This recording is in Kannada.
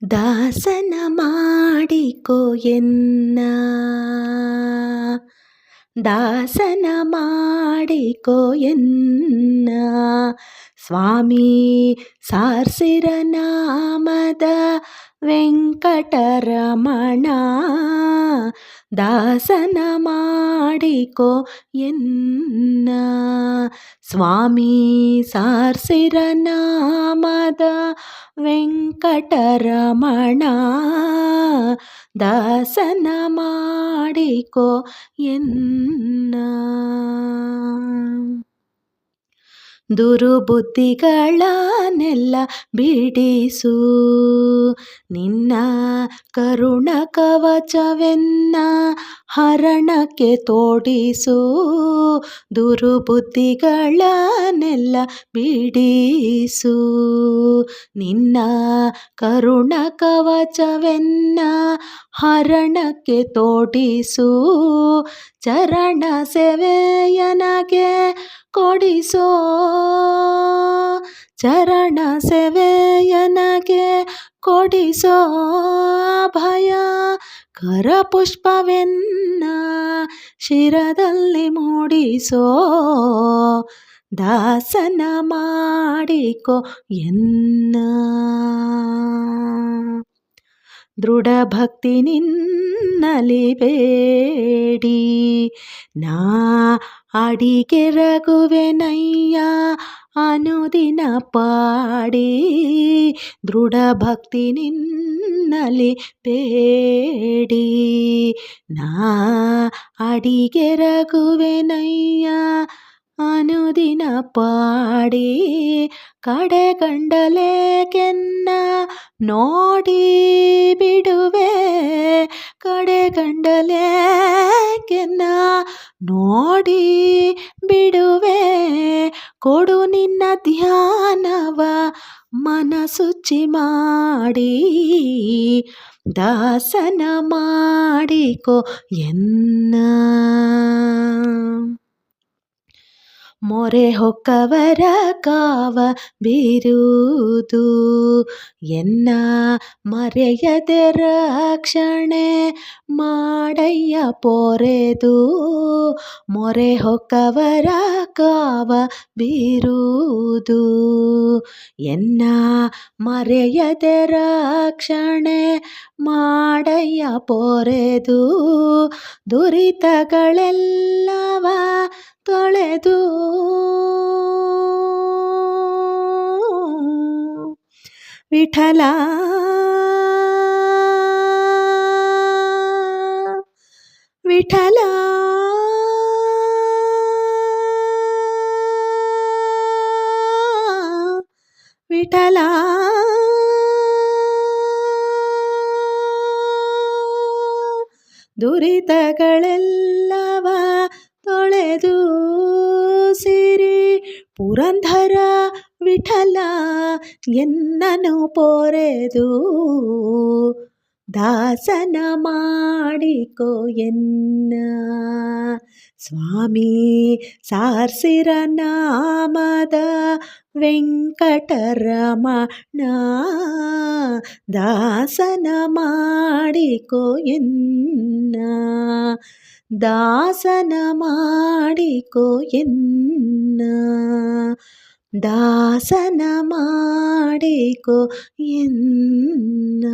ದಾಸನ ಮಾಡಿಕೊ ಎನ್ನ ದಾಸನ ಮಾಡಿಕೊ ಎನ್ನ ಸ್ವಾಮಿ ಸಾರ್ಸಿರ ನಾಮದ ವೆಂಕಟರಮಣ ದಾಸನ ಮಾಡಿಕೊ ಎನ್ನ ಸ್ವಾಮಿ ಸಾರ್ಸಿರ ನಾಮದ ವೆಂಕಟರಮಣ ದಾಸನ ಮಾಡಿಕೊ ಎನ್ನ ದುರುಬುದ್ಧಿಗಳನ್ನೆಲ್ಲ ಬಿಡಿಸು ನಿನ್ನ ಕರುಣ ಕವಚವೆನ್ನ ಹರಣಕ್ಕೆ ತೋಡಿಸು ದುರುಬುದ್ಧಿಗಳನ್ನೆಲ್ಲ ಬಿಡಿಸು ನಿನ್ನ ಕರುಣ ಕವಚವೆನ್ನ ಹರಣಕ್ಕೆ ತೋಡಿಸು ಚರಣ ಸೇವೆಯನಗೆ ಕೊಡಿಸೋ ಚರಣ ಸೇವೆಯನಗೆ ಕೊಡಿಸೋ ಭಯ ಕರಪುಷ್ಪವೆನ್ನ ಶಿರದಲ್ಲಿ ಮೂಡಿಸೋ ದಾಸನ ಮಾಡಿಕೊ ಎನ್ನ ದೃಢ ಭಕ್ತಿ ನಿನ್ನಲಿ ಬೇಡಿ ನಾ ಅಡಿಗೆ ರಘುವೆನಯ್ಯ ಅನುದಿನ ಪಾಡಿ ದೃಢ ಭಕ್ತಿ ನಿನ್ನಲಿ ಬೇಡಿ ನಾ ಅಡಿಗೆ ರಘುವೆನಯ್ಯ ಅನುದಿನ ಪಾಡಿ ಕಡೆಗಂಡಲೇಕೆನ್ನ ನೋಡಿ ಬಿಡುವೆ ಕಡೆಗಂಡಲೇಕೆನ್ನ ನೋಡಿ ಬಿಡುವೆ ಕೊಡು ನಿನ್ನ ಧ್ಯಾನವ ಮನಸುಚ್ಚಿ ಮಾಡಿ ದಾಸನ ಮಾಡಿಕೊ ಎನ್ನ ಮೊರೆ ಹೊಕ್ಕವರ ಕಾವ ಬೀರುವುದು ಎನ್ನ ಮರೆಯದೆ ರಕ್ಷಣೆ ಮಾಡಯ್ಯ ಪೊರೆದು ಮೊರೆ ಹೊಕ್ಕವರ ಕಾವ ಬೀರುವುದು ಎನ್ನ ಮರೆಯದೆ ರಕ್ಷಣೆ ಮಾಡಯ್ಯ ಪೊರೆದು ದುರಿತಗಳೆಲ್ಲವ ತೊಳೆದು ವಿಠಲ ವಿಠಲ ವಿಠಲ ದುರಿತಗಳೆಲ್ಲವ ತೊಳೆದು ಸಿರಿ ಪುರಂದರ ವಿಠಲ ಎನ್ನನು ಪೊರೆದು ದಾಸನ ಮಾಡಿಕೊ ಎನ್ನ ಸ್ವಾಮಿ ಸಾರ್ಸಿರ ನಾಮದ ವೆಂಕಟರಮಣ ದಾಸನ ಮಾಡಿಕೊ ಎನ್ನ ದಾಸನ ಮಾಡಿಕೊ ಎನ್ನ ದಾಸನ ಮಾಡಿಕೊ ಎನ್ನ